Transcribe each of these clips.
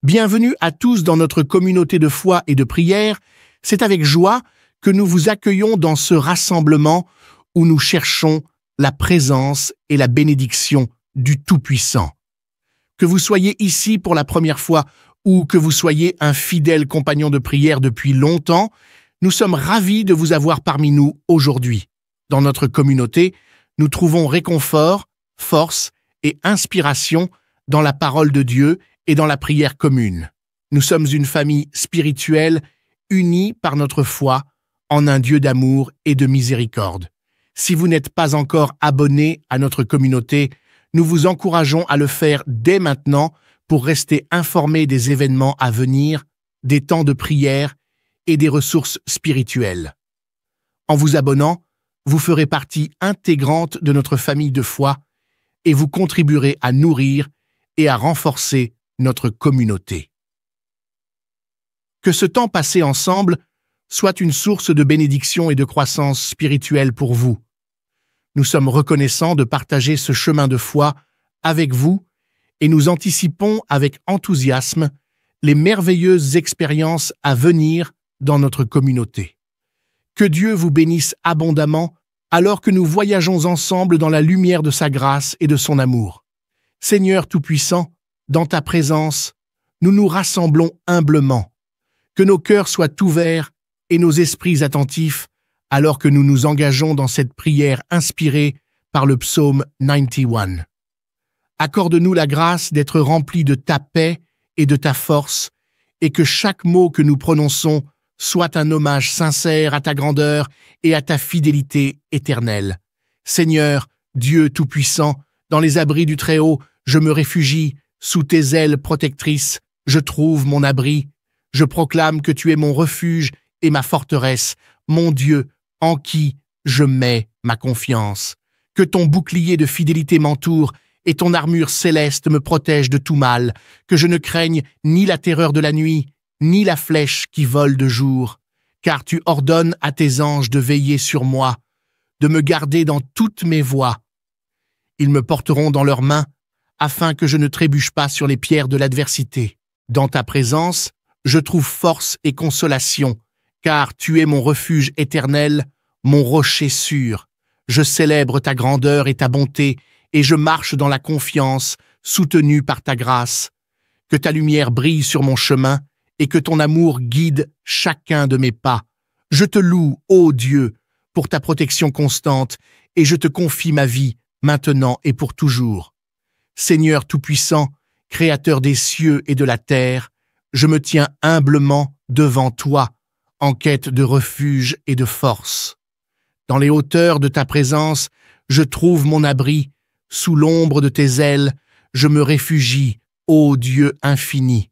Bienvenue à tous dans notre communauté de foi et de prière. C'est avec joie que nous vous accueillons dans ce rassemblement où nous cherchons la présence et la bénédiction du Tout-Puissant. Que vous soyez ici pour la première fois ou que vous soyez un fidèle compagnon de prière depuis longtemps, nous sommes ravis de vous avoir parmi nous aujourd'hui. Dans notre communauté, nous trouvons réconfort, force et inspiration dans la parole de Dieu et dans la prière commune. Nous sommes une famille spirituelle unie par notre foi en un Dieu d'amour et de miséricorde. Si vous n'êtes pas encore abonné à notre communauté, nous vous encourageons à le faire dès maintenant pour rester informés des événements à venir, des temps de prière et des ressources spirituelles. En vous abonnant, vous ferez partie intégrante de notre famille de foi et vous contribuerez à nourrir et à renforcer notre communauté. Que ce temps passé ensemble soit une source de bénédiction et de croissance spirituelle pour vous. Nous sommes reconnaissants de partager ce chemin de foi avec vous et nous anticipons avec enthousiasme les merveilleuses expériences à venir dans notre communauté. Que Dieu vous bénisse abondamment alors que nous voyageons ensemble dans la lumière de sa grâce et de son amour. Seigneur Tout-Puissant, dans ta présence, nous nous rassemblons humblement. Que nos cœurs soient ouverts et nos esprits attentifs alors que nous nous engageons dans cette prière inspirée par le psaume 91. Accorde-nous la grâce d'être remplis de ta paix et de ta force et que chaque mot que nous prononçons soit un hommage sincère à ta grandeur et à ta fidélité éternelle. Seigneur, Dieu Tout-Puissant, dans les abris du Très-Haut, je me réfugie. Sous tes ailes protectrices, je trouve mon abri. Je proclame que tu es mon refuge et ma forteresse, mon Dieu, en qui je mets ma confiance. Que ton bouclier de fidélité m'entoure et ton armure céleste me protège de tout mal. Que je ne craigne ni la terreur de la nuit, ni la flèche qui vole de jour. Car tu ordonnes à tes anges de veiller sur moi, de me garder dans toutes mes voies. Ils me porteront dans leurs mains, afin que je ne trébuche pas sur les pierres de l'adversité. Dans ta présence, je trouve force et consolation, car tu es mon refuge éternel, mon rocher sûr. Je célèbre ta grandeur et ta bonté, et je marche dans la confiance, soutenu par ta grâce. Que ta lumière brille sur mon chemin, et que ton amour guide chacun de mes pas. Je te loue, ô Dieu, pour ta protection constante, et je te confie ma vie, maintenant et pour toujours. Seigneur Tout-Puissant, Créateur des cieux et de la terre, je me tiens humblement devant toi, en quête de refuge et de force. Dans les hauteurs de ta présence, je trouve mon abri, sous l'ombre de tes ailes, je me réfugie, ô Dieu infini.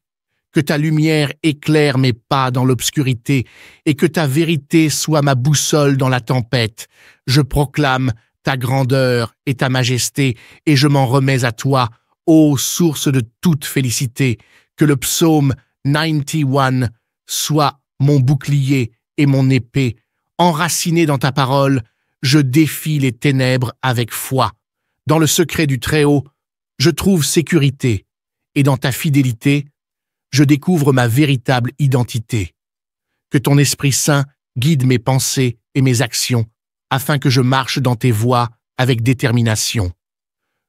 Que ta lumière éclaire mes pas dans l'obscurité et que ta vérité soit ma boussole dans la tempête. Je proclame ta grandeur et ta majesté, et je m'en remets à toi, ô source de toute félicité. Que le psaume 91 soit mon bouclier et mon épée. Enraciné dans ta parole, je défie les ténèbres avec foi. Dans le secret du Très-Haut, je trouve sécurité, et dans ta fidélité, je découvre ma véritable identité. Que ton Esprit Saint guide mes pensées et mes actions, afin que je marche dans tes voies avec détermination.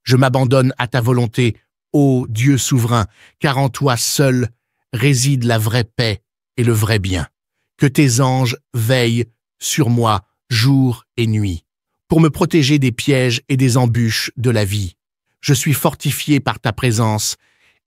Je m'abandonne à ta volonté, ô Dieu souverain, car en toi seul réside la vraie paix et le vrai bien. Que tes anges veillent sur moi jour et nuit, pour me protéger des pièges et des embûches de la vie. Je suis fortifié par ta présence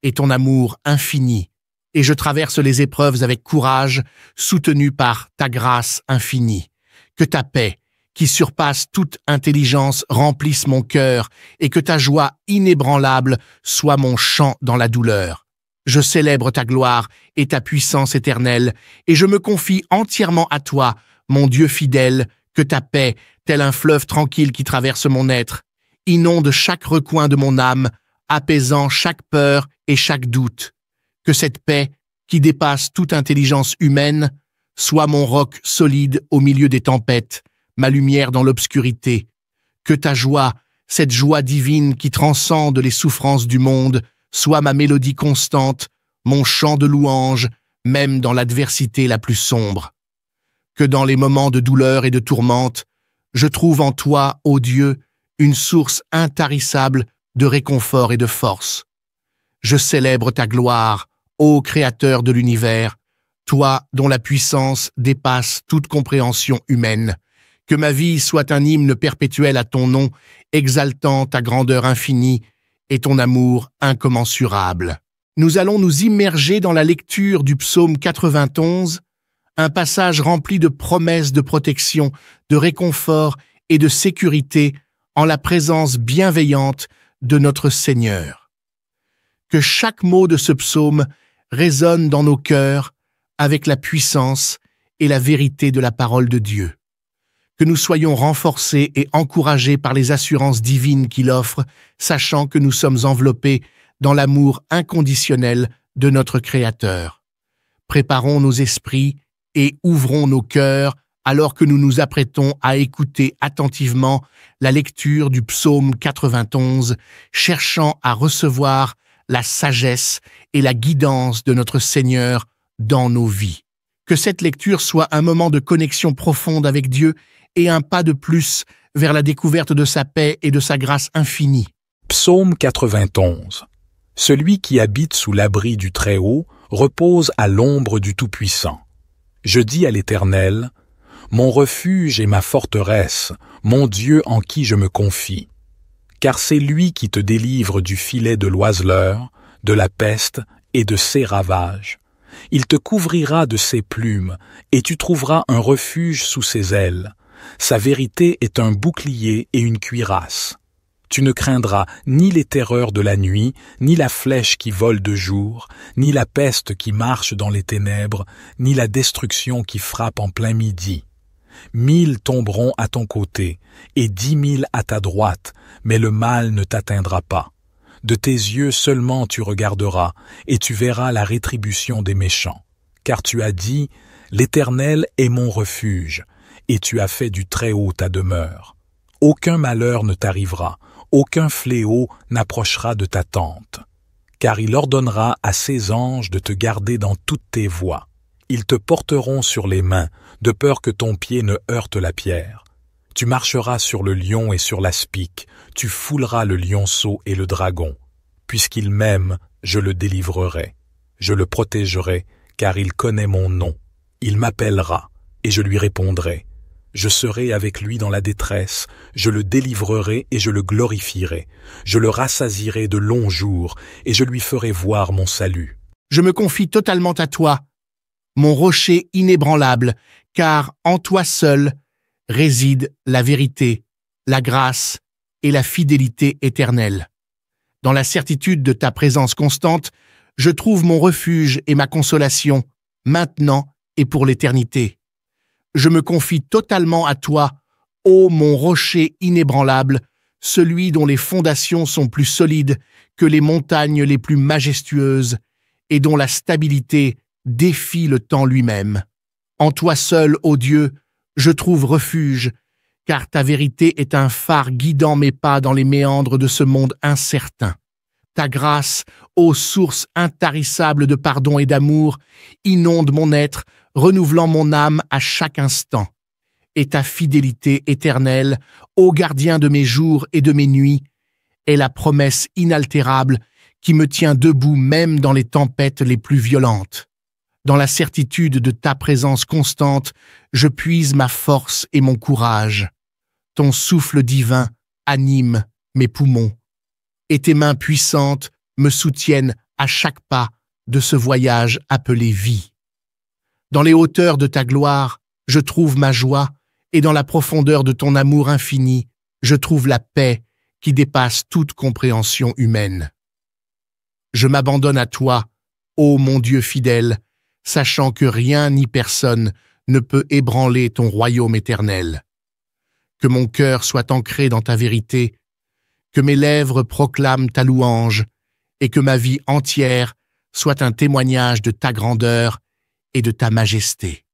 et ton amour infini, et je traverse les épreuves avec courage, soutenu par ta grâce infinie. Que ta paix, qui surpasse toute intelligence, remplisse mon cœur, et que ta joie inébranlable soit mon chant dans la douleur. Je célèbre ta gloire et ta puissance éternelle, et je me confie entièrement à toi, mon Dieu fidèle. Que ta paix, tel un fleuve tranquille qui traverse mon être, inonde chaque recoin de mon âme, apaisant chaque peur et chaque doute. Que cette paix, qui dépasse toute intelligence humaine, soit mon roc solide au milieu des tempêtes, ma lumière dans l'obscurité. Que ta joie, cette joie divine qui transcende les souffrances du monde, soit ma mélodie constante, mon chant de louange, même dans l'adversité la plus sombre. Que dans les moments de douleur et de tourmente, je trouve en toi, ô Dieu, une source intarissable de réconfort et de force. Je célèbre ta gloire, ô Créateur de l'univers, toi dont la puissance dépasse toute compréhension humaine. Que ma vie soit un hymne perpétuel à ton nom, exaltant ta grandeur infinie et ton amour incommensurable. Nous allons nous immerger dans la lecture du psaume 91, un passage rempli de promesses de protection, de réconfort et de sécurité en la présence bienveillante de notre Seigneur. Que chaque mot de ce psaume résonne dans nos cœurs avec la puissance et la vérité de la parole de Dieu. Que nous soyons renforcés et encouragés par les assurances divines qu'il offre, sachant que nous sommes enveloppés dans l'amour inconditionnel de notre Créateur. Préparons nos esprits et ouvrons nos cœurs alors que nous nous apprêtons à écouter attentivement la lecture du psaume 91, cherchant à recevoir la sagesse et la guidance de notre Seigneur dans nos vies. Que cette lecture soit un moment de connexion profonde avec Dieu et un pas de plus vers la découverte de sa paix et de sa grâce infinie. Psaume 91. Celui qui habite sous l'abri du Très-Haut repose à l'ombre du Tout-Puissant. Je dis à l'Éternel, mon refuge et ma forteresse, mon Dieu en qui je me confie. Car c'est lui qui te délivre du filet de l'oiseleur, de la peste et de ses ravages. Il te couvrira de ses plumes, et tu trouveras un refuge sous ses ailes. Sa vérité est un bouclier et une cuirasse. Tu ne craindras ni les terreurs de la nuit, ni la flèche qui vole de jour, ni la peste qui marche dans les ténèbres, ni la destruction qui frappe en plein midi. 1000 tomberont à ton côté, et 10 000 à ta droite, mais le mal ne t'atteindra pas. De tes yeux seulement tu regarderas, et tu verras la rétribution des méchants. Car tu as dit, l'Éternel est mon refuge, et tu as fait du Très-Haut ta demeure. Aucun malheur ne t'arrivera, aucun fléau n'approchera de ta tente. Car il ordonnera à ses anges de te garder dans toutes tes voies. Ils te porteront sur les mains, de peur que ton pied ne heurte la pierre. Tu marcheras sur le lion et sur l'aspic, tu fouleras le lionceau et le dragon. Puisqu'il m'aime, je le délivrerai. Je le protégerai, car il connaît mon nom. Il m'appellera, et je lui répondrai. Je serai avec lui dans la détresse, je le délivrerai et je le glorifierai. Je le rassasierai de longs jours, et je lui ferai voir mon salut. Je me confie totalement à toi, mon rocher inébranlable, car en toi seul réside la vérité, la grâce et la fidélité éternelle. Dans la certitude de ta présence constante, je trouve mon refuge et ma consolation, maintenant et pour l'éternité. Je me confie totalement à toi, ô mon rocher inébranlable, celui dont les fondations sont plus solides que les montagnes les plus majestueuses et dont la stabilité défie le temps lui-même. En toi seul, ô Dieu, je trouve refuge, car ta vérité est un phare guidant mes pas dans les méandres de ce monde incertain. Ta grâce, ô source intarissable de pardon et d'amour, inonde mon être, renouvelant mon âme à chaque instant. Et ta fidélité éternelle, ô gardien de mes jours et de mes nuits, est la promesse inaltérable qui me tient debout même dans les tempêtes les plus violentes. Dans la certitude de ta présence constante, je puise ma force et mon courage. Ton souffle divin anime mes poumons, et tes mains puissantes me soutiennent à chaque pas de ce voyage appelé vie. Dans les hauteurs de ta gloire, je trouve ma joie, et dans la profondeur de ton amour infini, je trouve la paix qui dépasse toute compréhension humaine. Je m'abandonne à toi, ô mon Dieu fidèle, sachant que rien ni personne ne peut ébranler ton royaume éternel. Que mon cœur soit ancré dans ta vérité, que mes lèvres proclament ta louange, et que ma vie entière soit un témoignage de ta grandeur et de ta majesté.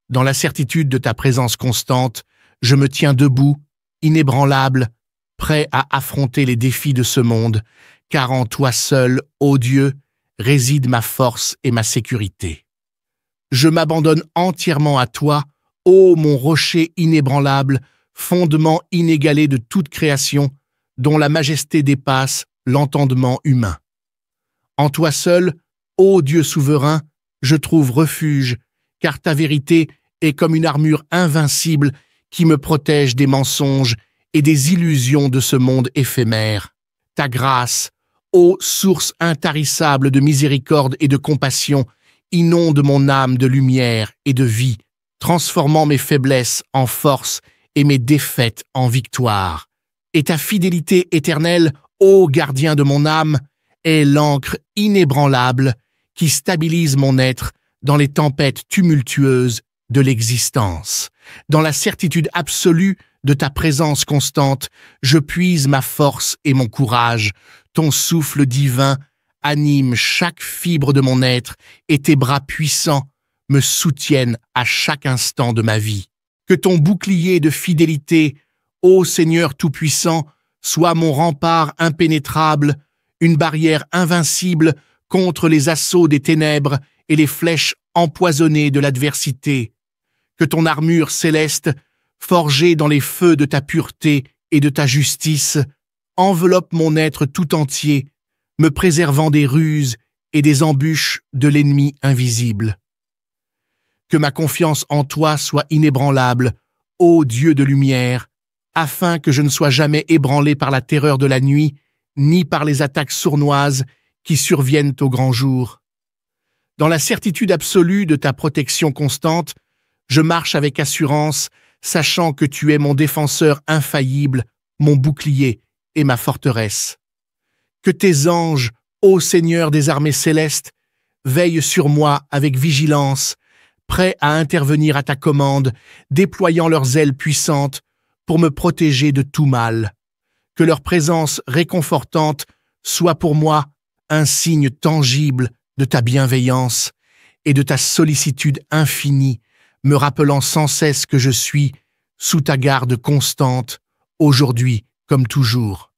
Dans la certitude de ta présence constante, je me tiens debout, inébranlable, prêt à affronter les défis de ce monde, car en toi seul, ô Dieu, réside ma force et ma sécurité. Je m'abandonne entièrement à toi, ô mon rocher inébranlable, fondement inégalé de toute création, dont la majesté dépasse l'entendement humain. En toi seul, ô Dieu souverain, je trouve refuge, car ta vérité est comme une armure invincible qui me protège des mensonges et des illusions de ce monde éphémère. Ta grâce, ô source intarissable de miséricorde et de compassion, inonde mon âme de lumière et de vie, transformant mes faiblesses en force et mes défaites en victoire. Et ta fidélité éternelle, ô gardien de mon âme, est l'encre inébranlable qui stabilise mon être dans les tempêtes tumultueuses de l'existence. Dans la certitude absolue de ta présence constante, je puise ma force et mon courage. Ton souffle divin anime chaque fibre de mon être et tes bras puissants me soutiennent à chaque instant de ma vie. Que ton bouclier de fidélité, ô Seigneur Tout-Puissant, soit mon rempart impénétrable, une barrière invincible contre les assauts des ténèbres et les flèches empoisonnées de l'adversité. Que ton armure céleste, forgée dans les feux de ta pureté et de ta justice, enveloppe mon être tout entier, me préservant des ruses et des embûches de l'ennemi invisible. Que ma confiance en toi soit inébranlable, ô Dieu de lumière, afin que je ne sois jamais ébranlé par la terreur de la nuit, ni par les attaques sournoises qui surviennent au grand jour. Dans la certitude absolue de ta protection constante, je marche avec assurance, sachant que tu es mon défenseur infaillible, mon bouclier et ma forteresse. Que tes anges, ô Seigneur des armées célestes, veillent sur moi avec vigilance, prêts à intervenir à ta commande, déployant leurs ailes puissantes pour me protéger de tout mal. Que leur présence réconfortante soit pour moi un signe tangible de ta bienveillance et de ta sollicitude infinie, me rappelant sans cesse que je suis sous ta garde constante, aujourd'hui comme toujours.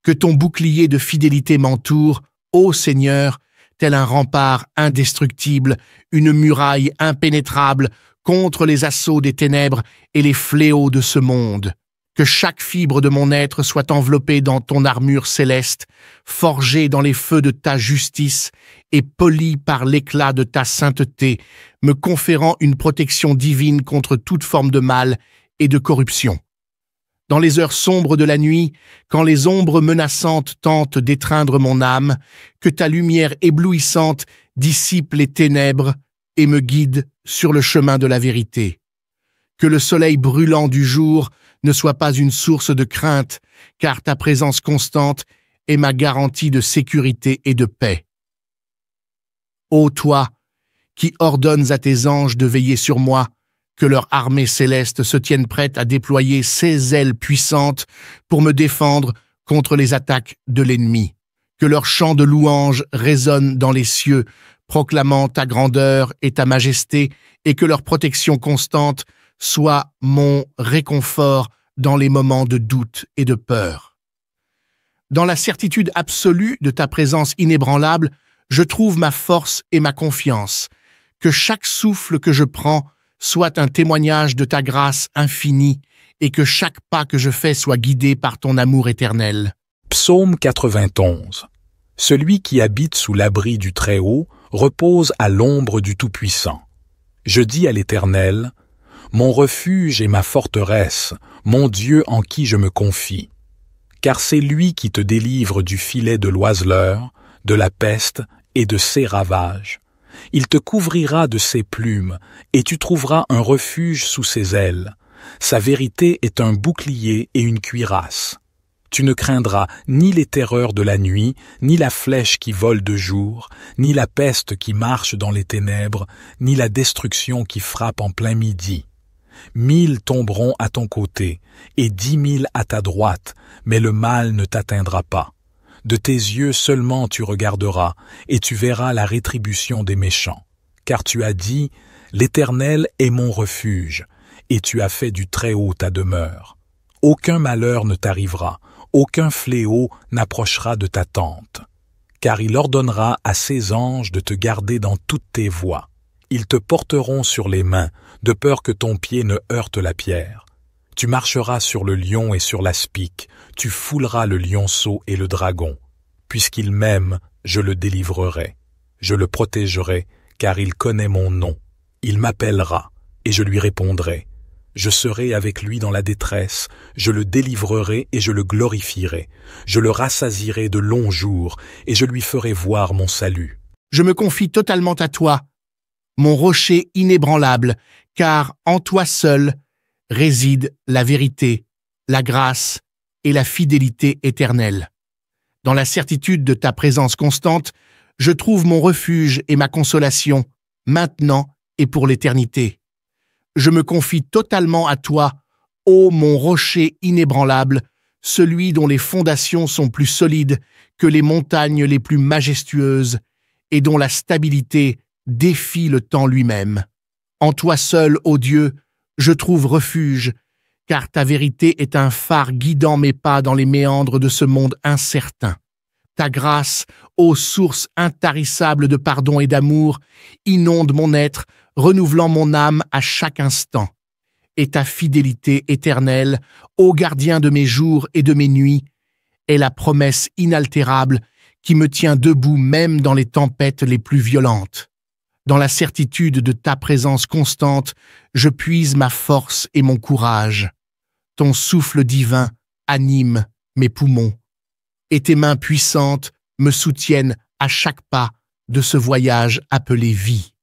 Que ton bouclier de fidélité m'entoure, ô Seigneur, tel un rempart indestructible, une muraille impénétrable contre les assauts des ténèbres et les fléaux de ce monde. Que chaque fibre de mon être soit enveloppée dans ton armure céleste, forgée dans les feux de ta justice et polie par l'éclat de ta sainteté, me conférant une protection divine contre toute forme de mal et de corruption. Dans les heures sombres de la nuit, quand les ombres menaçantes tentent d'étreindre mon âme, que ta lumière éblouissante dissipe les ténèbres et me guide sur le chemin de la vérité. Que le soleil brûlant du jour ne soit pas une source de crainte, car ta présence constante est ma garantie de sécurité et de paix. Ô toi, qui ordonnes à tes anges de veiller sur moi, que leur armée céleste se tienne prête à déployer ses ailes puissantes pour me défendre contre les attaques de l'ennemi. Que leur chant de louange résonne dans les cieux, proclamant ta grandeur et ta majesté, et que leur protection constante soit mon réconfort dans les moments de doute et de peur. Dans la certitude absolue de ta présence inébranlable, je trouve ma force et ma confiance. Que chaque souffle que je prends soit un témoignage de ta grâce infinie et que chaque pas que je fais soit guidé par ton amour éternel. Psaume 91. Celui qui habite sous l'abri du Très-Haut repose à l'ombre du Tout-Puissant. Je dis à l'Éternel, mon refuge et ma forteresse, mon Dieu en qui je me confie. Car c'est lui qui te délivre du filet de l'oiseleur, de la peste et de ses ravages. Il te couvrira de ses plumes, et tu trouveras un refuge sous ses ailes. Sa vérité est un bouclier et une cuirasse. Tu ne craindras ni les terreurs de la nuit, ni la flèche qui vole de jour, ni la peste qui marche dans les ténèbres, ni la destruction qui frappe en plein midi. 1000 tomberont à ton côté, et 10 000 à ta droite, mais le mal ne t'atteindra pas. De tes yeux seulement tu regarderas, et tu verras la rétribution des méchants. Car tu as dit, l'Éternel est mon refuge, et tu as fait du Très-Haut ta demeure. Aucun malheur ne t'arrivera, aucun fléau n'approchera de ta tente. car il ordonnera à ses anges de te garder dans toutes tes voies. Ils te porteront sur les mains, de peur que ton pied ne heurte la pierre. Tu marcheras sur le lion et sur l'aspic, tu fouleras le lionceau et le dragon. Puisqu'il m'aime, je le délivrerai. Je le protégerai, car il connaît mon nom. Il m'appellera, et je lui répondrai. Je serai avec lui dans la détresse, je le délivrerai et je le glorifierai. Je le rassasierai de longs jours, et je lui ferai voir mon salut. Je me confie totalement à toi, mon rocher inébranlable, car en toi seul réside la vérité, la grâce et la fidélité éternelle. Dans la certitude de ta présence constante, je trouve mon refuge et ma consolation, maintenant et pour l'éternité. Je me confie totalement à toi, ô mon rocher inébranlable, celui dont les fondations sont plus solides que les montagnes les plus majestueuses et dont la stabilité défie le temps lui-même. En toi seul, ô Dieu, je trouve refuge, car ta vérité est un phare guidant mes pas dans les méandres de ce monde incertain. Ta grâce, ô source intarissable de pardon et d'amour, inonde mon être, renouvelant mon âme à chaque instant. Et ta fidélité éternelle, ô gardien de mes jours et de mes nuits, est la promesse inaltérable qui me tient debout même dans les tempêtes les plus violentes. Dans la certitude de ta présence constante, je puise ma force et mon courage. Ton souffle divin anime mes poumons, et tes mains puissantes me soutiennent à chaque pas de ce voyage appelé vie.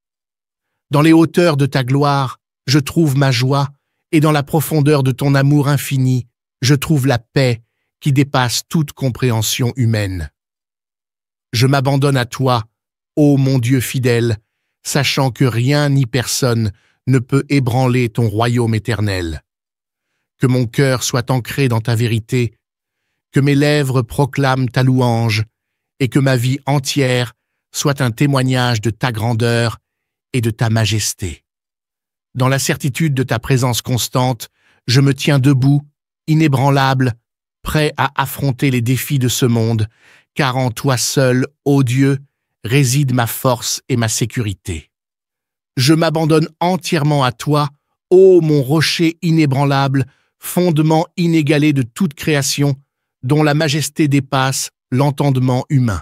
Dans les hauteurs de ta gloire, je trouve ma joie, et dans la profondeur de ton amour infini, je trouve la paix qui dépasse toute compréhension humaine. Je m'abandonne à toi, ô mon Dieu fidèle, sachant que rien ni personne ne peut ébranler ton royaume éternel. Que mon cœur soit ancré dans ta vérité, que mes lèvres proclament ta louange, et que ma vie entière soit un témoignage de ta grandeur et de ta majesté. Dans la certitude de ta présence constante, je me tiens debout, inébranlable, prêt à affronter les défis de ce monde, car en toi seul, ô Dieu, réside ma force et ma sécurité. Je m'abandonne entièrement à toi, ô mon rocher inébranlable, fondement inégalé de toute création, dont la majesté dépasse l'entendement humain.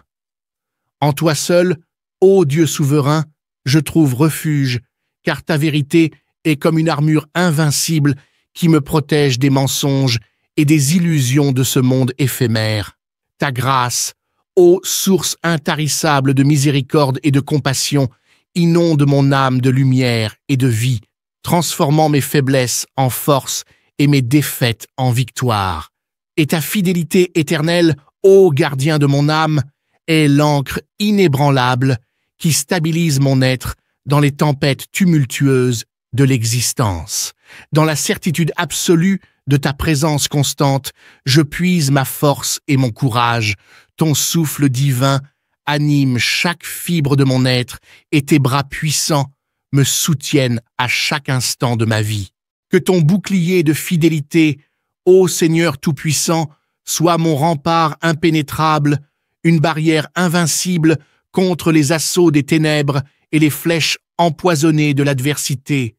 En toi seul, ô Dieu souverain, je trouve refuge, car ta vérité est comme une armure invincible qui me protège des mensonges et des illusions de ce monde éphémère. Ta grâce, ô source intarissable de miséricorde et de compassion, inonde mon âme de lumière et de vie, transformant mes faiblesses en force et mes défaites en victoire. Et ta fidélité éternelle, ô gardien de mon âme, est l'ancre inébranlable qui stabilise mon être dans les tempêtes tumultueuses de l'existence. Dans la certitude absolue de ta présence constante, je puise ma force et mon courage. Ton souffle divin anime chaque fibre de mon être et tes bras puissants me soutiennent à chaque instant de ma vie. Que ton bouclier de fidélité, ô Seigneur Tout-Puissant, soit mon rempart impénétrable, une barrière invincible contre les assauts des ténèbres et les flèches empoisonnées de l'adversité.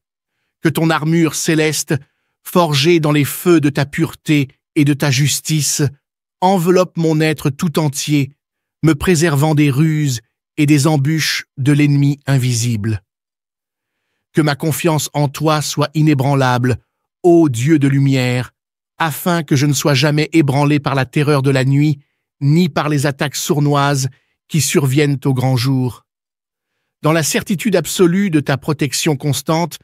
Que ton armure céleste, forgée dans les feux de ta pureté et de ta justice, enveloppe mon être tout entier, me préservant des ruses et des embûches de l'ennemi invisible. Que ma confiance en toi soit inébranlable, ô Dieu de lumière, afin que je ne sois jamais ébranlé par la terreur de la nuit, ni par les attaques sournoises qui surviennent au grand jour. Dans la certitude absolue de ta protection constante,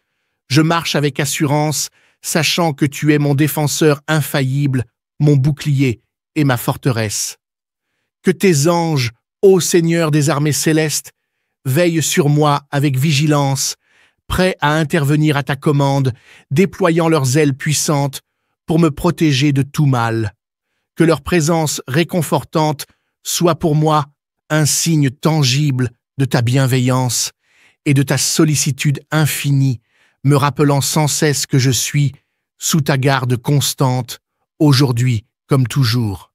je marche avec assurance, sachant que tu es mon défenseur infaillible, mon bouclier et ma forteresse. Que tes anges, ô Seigneur des armées célestes, veillent sur moi avec vigilance, prêts à intervenir à ta commande, déployant leurs ailes puissantes pour me protéger de tout mal. Que leur présence réconfortante soit pour moi un signe tangible de ta bienveillance et de ta sollicitude infinie, me rappelant sans cesse que je suis sous ta garde constante, aujourd'hui comme toujours.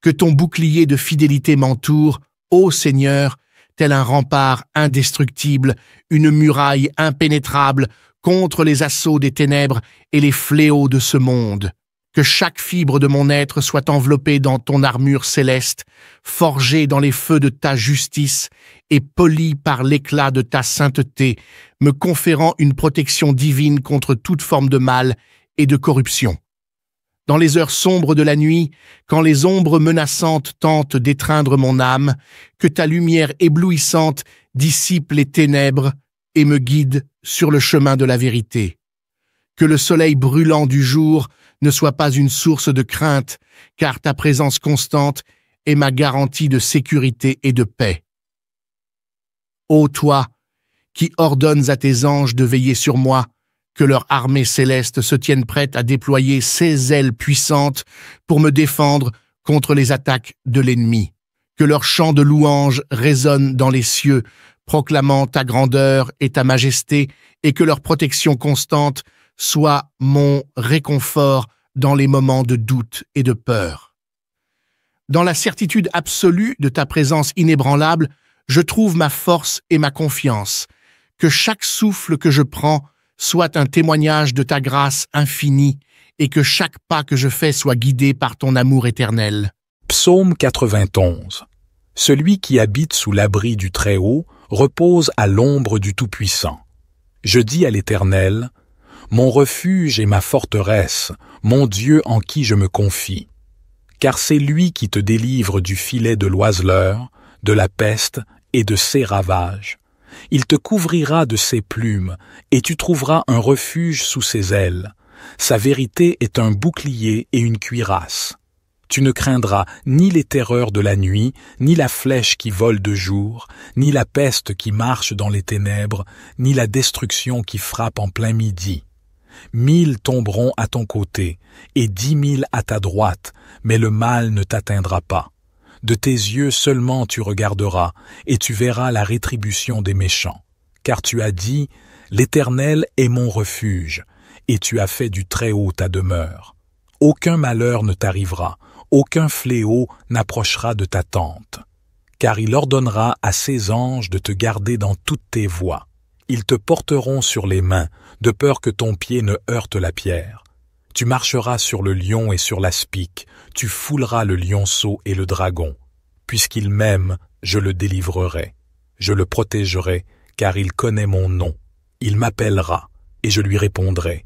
Que ton bouclier de fidélité m'entoure, Ô Seigneur, tel un rempart indestructible, une muraille impénétrable contre les assauts des ténèbres et les fléaux de ce monde. Que chaque fibre de mon être soit enveloppée dans ton armure céleste, forgée dans les feux de ta justice et polie par l'éclat de ta sainteté, me conférant une protection divine contre toute forme de mal et de corruption. Dans les heures sombres de la nuit, quand les ombres menaçantes tentent d'étreindre mon âme, que ta lumière éblouissante dissipe les ténèbres et me guide sur le chemin de la vérité. Que le soleil brûlant du jour ne soit pas une source de crainte, car ta présence constante est ma garantie de sécurité et de paix. Ô toi, qui ordonnes à tes anges de veiller sur moi, que leur armée céleste se tienne prête à déployer ses ailes puissantes pour me défendre contre les attaques de l'ennemi. Que leur chant de louange résonne dans les cieux, proclamant ta grandeur et ta majesté, et que leur protection constante soit mon réconfort dans les moments de doute et de peur. Dans la certitude absolue de ta présence inébranlable, je trouve ma force et ma confiance. Que chaque souffle que je prends soit un témoignage de ta grâce infinie et que chaque pas que je fais soit guidé par ton amour éternel. Psaume 91. Celui qui habite sous l'abri du Très-Haut repose à l'ombre du Tout-Puissant. Je dis à l'Éternel, mon refuge et ma forteresse, mon Dieu en qui je me confie. Car c'est lui qui te délivre du filet de l'oiseleur, de la peste et de ses ravages. Il te couvrira de ses plumes, et tu trouveras un refuge sous ses ailes. Sa vérité est un bouclier et une cuirasse. Tu ne craindras ni les terreurs de la nuit, ni la flèche qui vole de jour, ni la peste qui marche dans les ténèbres, ni la destruction qui frappe en plein midi. 1000 tomberont à ton côté, et 10 000 à ta droite, mais le mal ne t'atteindra pas. De tes yeux seulement tu regarderas, et tu verras la rétribution des méchants. Car tu as dit, l'Éternel est mon refuge, et tu as fait du Très-Haut ta demeure. Aucun malheur ne t'arrivera, aucun fléau n'approchera de ta tente. Car il ordonnera à ses anges de te garder dans toutes tes voies. Ils te porteront sur les mains, de peur que ton pied ne heurte la pierre. Tu marcheras sur le lion et sur l'aspic, tu fouleras le lionceau et le dragon. Puisqu'il m'aime, je le délivrerai. Je le protégerai, car il connaît mon nom. Il m'appellera, et je lui répondrai.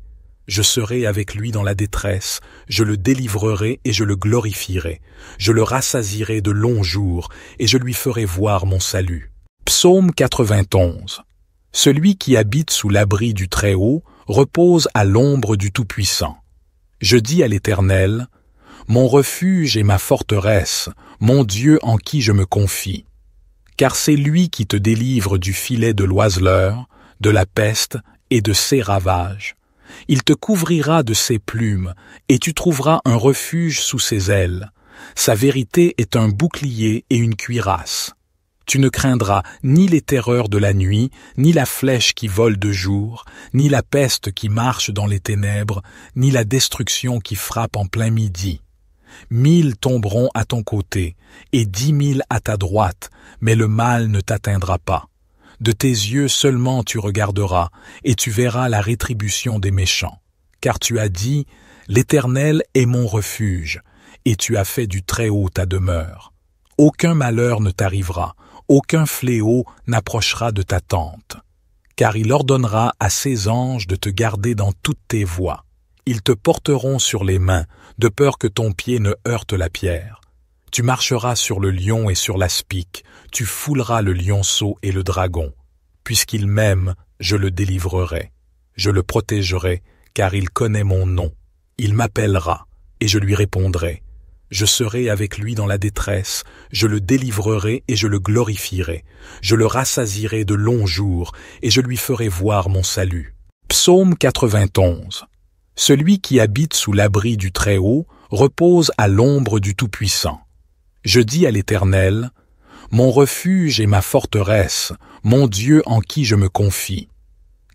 Je serai avec lui dans la détresse, je le délivrerai et je le glorifierai. Je le rassasierai de longs jours, et je lui ferai voir mon salut. Psaume 91. Celui qui habite sous l'abri du Très-Haut repose à l'ombre du Tout-Puissant. Je dis à l'Éternel, mon refuge et ma forteresse, mon Dieu en qui je me confie. Car c'est lui qui te délivre du filet de l'oiseleur, de la peste et de ses ravages. Il te couvrira de ses plumes, et tu trouveras un refuge sous ses ailes. Sa vérité est un bouclier et une cuirasse. Tu ne craindras ni les terreurs de la nuit, ni la flèche qui vole de jour, ni la peste qui marche dans les ténèbres, ni la destruction qui frappe en plein midi. 1000 tomberont à ton côté, et 10 000 à ta droite, mais le mal ne t'atteindra pas. De tes yeux seulement tu regarderas, et tu verras la rétribution des méchants. Car tu as dit, l'Éternel est mon refuge, et tu as fait du Très-Haut ta demeure. Aucun malheur ne t'arrivera, aucun fléau n'approchera de ta tente. Car il ordonnera à ses anges de te garder dans toutes tes voies. Ils te porteront sur les mains, de peur que ton pied ne heurte la pierre. Tu marcheras sur le lion et sur l'aspic, tu fouleras le lionceau et le dragon. Puisqu'il m'aime, je le délivrerai. Je le protégerai, car il connaît mon nom. Il m'appellera, et je lui répondrai. Je serai avec lui dans la détresse, je le délivrerai et je le glorifierai. Je le rassasierai de longs jours, et je lui ferai voir mon salut. Psaume 91. Celui qui habite sous l'abri du Très-Haut repose à l'ombre du Tout-Puissant. Je dis à l'Éternel, mon refuge et ma forteresse, mon Dieu en qui je me confie.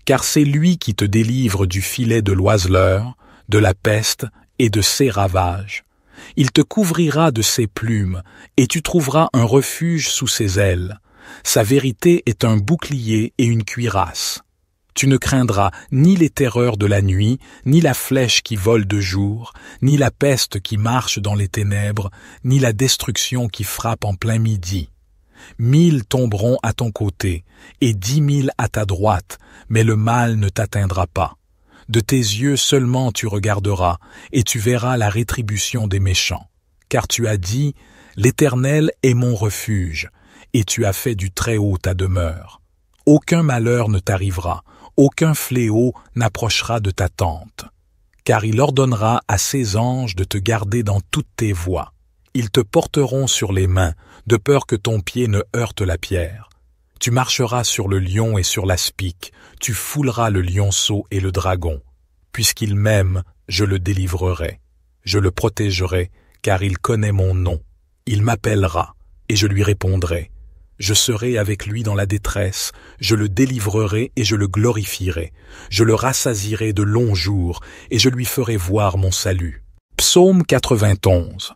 Car c'est lui qui te délivre du filet de l'oiseleur, de la peste et de ses ravages. Il te couvrira de ses plumes, et tu trouveras un refuge sous ses ailes. Sa vérité est un bouclier et une cuirasse. Tu ne craindras ni les terreurs de la nuit, ni la flèche qui vole de jour, ni la peste qui marche dans les ténèbres, ni la destruction qui frappe en plein midi. 1000 tomberont à ton côté, et 10 000 à ta droite, mais le mal ne t'atteindra pas. De tes yeux seulement tu regarderas, et tu verras la rétribution des méchants. Car tu as dit, l'Éternel est mon refuge, et tu as fait du Très-Haut ta demeure. Aucun malheur ne t'arrivera, aucun fléau n'approchera de ta tente. Car il ordonnera à ses anges de te garder dans toutes tes voies. Ils te porteront sur les mains, de peur que ton pied ne heurte la pierre. Tu marcheras sur le lion et sur l'aspic, tu fouleras le lionceau et le dragon. Puisqu'il m'aime, je le délivrerai. Je le protégerai, car il connaît mon nom. Il m'appellera, et je lui répondrai. Je serai avec lui dans la détresse, je le délivrerai et je le glorifierai. Je le rassasierai de longs jours, et je lui ferai voir mon salut. Psaume 91.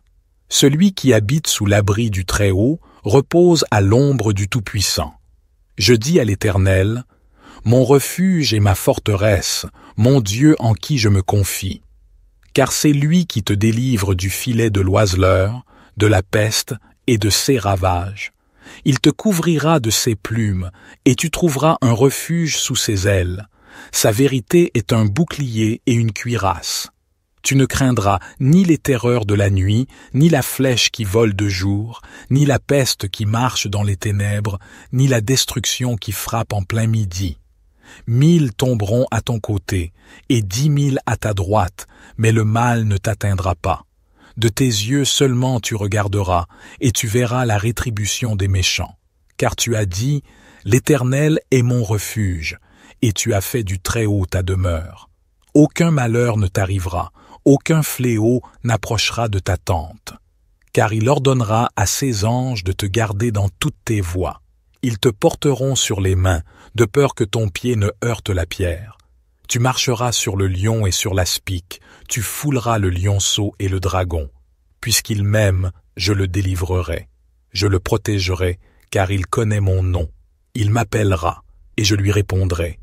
Celui qui habite sous l'abri du Très-Haut repose à l'ombre du Tout-Puissant. Je dis à l'Éternel, mon refuge et ma forteresse, mon Dieu en qui je me confie. Car c'est lui qui te délivre du filet de l'oiseleur, de la peste et de ses ravages. Il te couvrira de ses plumes, et tu trouveras un refuge sous ses ailes. Sa vérité est un bouclier et une cuirasse. Tu ne craindras ni les terreurs de la nuit, ni la flèche qui vole de jour, ni la peste qui marche dans les ténèbres, ni la destruction qui frappe en plein midi. 1000 tomberont à ton côté, et 10 000 à ta droite, mais le mal ne t'atteindra pas. De tes yeux seulement tu regarderas, et tu verras la rétribution des méchants. Car tu as dit, l'Éternel est mon refuge, et tu as fait du Très-Haut ta demeure. Aucun malheur ne t'arrivera, aucun fléau n'approchera de ta tente. Car il ordonnera à ses anges de te garder dans toutes tes voies. Ils te porteront sur les mains, de peur que ton pied ne heurte la pierre. Tu marcheras sur le lion et sur l'aspic, tu fouleras le lionceau et le dragon. Puisqu'il m'aime, je le délivrerai. Je le protégerai, car il connaît mon nom. Il m'appellera, et je lui répondrai.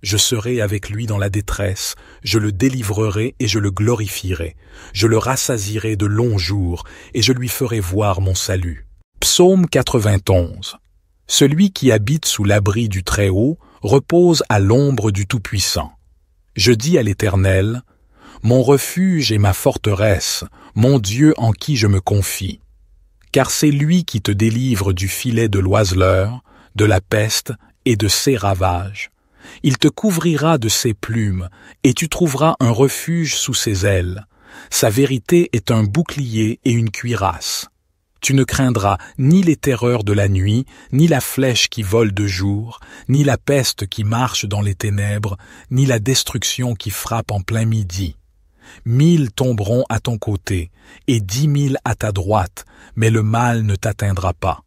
Je serai avec lui dans la détresse, je le délivrerai et je le glorifierai. Je le rassasierai de longs jours, et je lui ferai voir mon salut. Psaume 91. Celui qui habite sous l'abri du Très-Haut repose à l'ombre du Tout-Puissant. Je dis à l'Éternel, mon refuge et ma forteresse, mon Dieu en qui je me confie. Car c'est lui qui te délivre du filet de l'oiseleur, de la peste et de ses ravages. Il te couvrira de ses plumes, et tu trouveras un refuge sous ses ailes. Sa vérité est un bouclier et une cuirasse. Tu ne craindras ni les terreurs de la nuit, ni la flèche qui vole de jour, ni la peste qui marche dans les ténèbres, ni la destruction qui frappe en plein midi. 1000 tomberont à ton côté, et 10 000 à ta droite, mais le mal ne t'atteindra pas.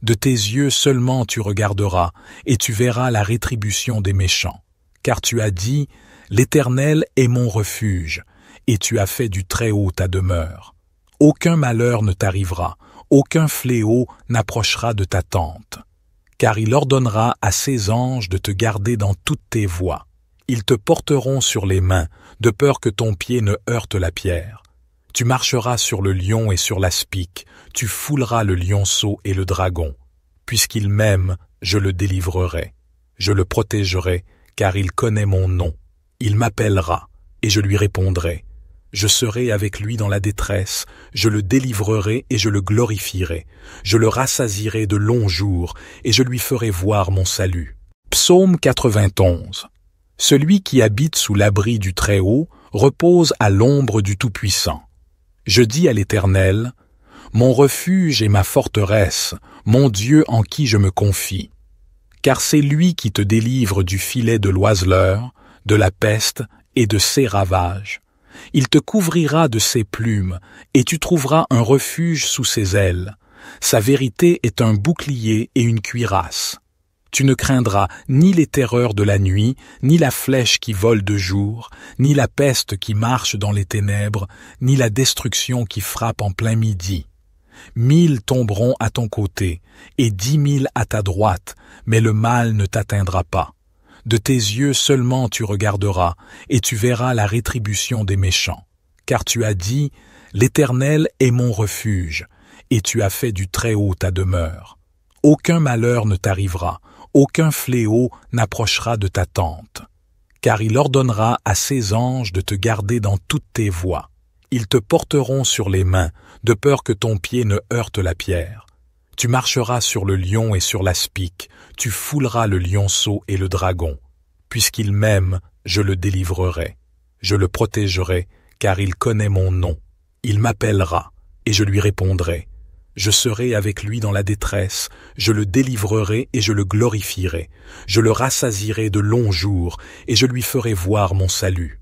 De tes yeux seulement tu regarderas, et tu verras la rétribution des méchants. Car tu as dit, l'Éternel est mon refuge, et tu as fait du Très-Haut ta demeure. Aucun malheur ne t'arrivera, aucun fléau n'approchera de ta tente. Car il ordonnera à ses anges de te garder dans toutes tes voies. Ils te porteront sur les mains, de peur que ton pied ne heurte la pierre. Tu marcheras sur le lion et sur l'aspic, tu fouleras le lionceau et le dragon. Puisqu'il m'aime, je le délivrerai. Je le protégerai, car il connaît mon nom. Il m'appellera, et je lui répondrai. Je serai avec lui dans la détresse, je le délivrerai et je le glorifierai. Je le rassasierai de longs jours, et je lui ferai voir mon salut. Psaume 91. Celui qui habite sous l'abri du Très-Haut repose à l'ombre du Tout-Puissant. Je dis à l'Éternel, mon refuge et ma forteresse, mon Dieu en qui je me confie. Car c'est lui qui te délivre du filet de l'oiseleur, de la peste et de ses ravages. Il te couvrira de ses plumes, et tu trouveras un refuge sous ses ailes. Sa vérité est un bouclier et une cuirasse. Tu ne craindras ni les terreurs de la nuit, ni la flèche qui vole de jour, ni la peste qui marche dans les ténèbres, ni la destruction qui frappe en plein midi. 1000 tomberont à ton côté, et 10 000 à ta droite, mais le mal ne t'atteindra pas. De tes yeux seulement tu regarderas, et tu verras la rétribution des méchants. Car tu as dit, l'Éternel est mon refuge, et tu as fait du Très-Haut ta demeure. Aucun malheur ne t'arrivera, aucun fléau n'approchera de ta tente. Car il ordonnera à ses anges de te garder dans toutes tes voies. Ils te porteront sur les mains, de peur que ton pied ne heurte la pierre. Tu marcheras sur le lion et sur l'aspic, tu fouleras le lionceau et le dragon. Puisqu'il m'aime, je le délivrerai. Je le protégerai, car il connaît mon nom. Il m'appellera, et je lui répondrai. Je serai avec lui dans la détresse, je le délivrerai et je le glorifierai. Je le rassasierai de longs jours, et je lui ferai voir mon salut.